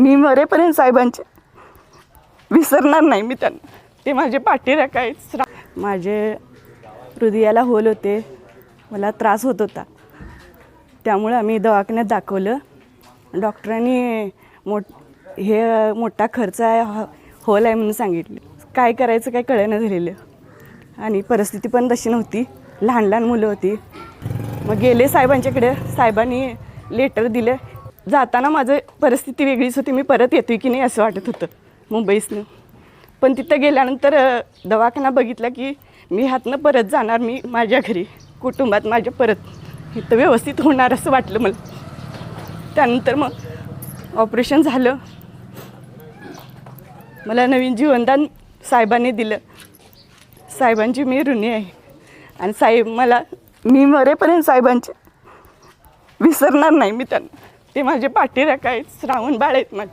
मी मरेपर्यंत साहेबांचे विसरणार नाही मी त्यांना. ते माझे पाठीराख आहेत. माझे हृदयाला होल होते, मला त्रास होत होता. त्यामुळे आम्ही दवाखान्यात दाखवलं. डॉक्टरांनी मोठा खर्च आहे, होल आहे म्हणून सांगितले. काय करायचं काय कळेना झालेलं आणि परिस्थिती पण तशी नव्हती. लहान लहान मुलं होती. मग गेले साहेबांच्याकडे. साहेबांनी लेटर दिलं. जाताना माझं परिस्थिती वेगळीच होती. मी परत येतोय की नाही असं वाटत होतं मुंबईसनं. पण तिथं गेल्यानंतर दवाखाना बघितला की मी ह्यातनं परत जाणार, मी माझ्या घरी कुटुंबात माझ्या परत इथं व्यवस्थित होणार असं वाटलं मला. त्यानंतर मग ऑपरेशन झालं. मला नवीन जीवनदान साहेबांनी दिलं. साहेबांची मी ऋणी आहे. आणि साहेब मी मरेपर्यंत साहेबांचे विसरणार नाही मी त्यांना. ते माझे पाठीराख आहेत. श्रावण बाळ आहेत माझे.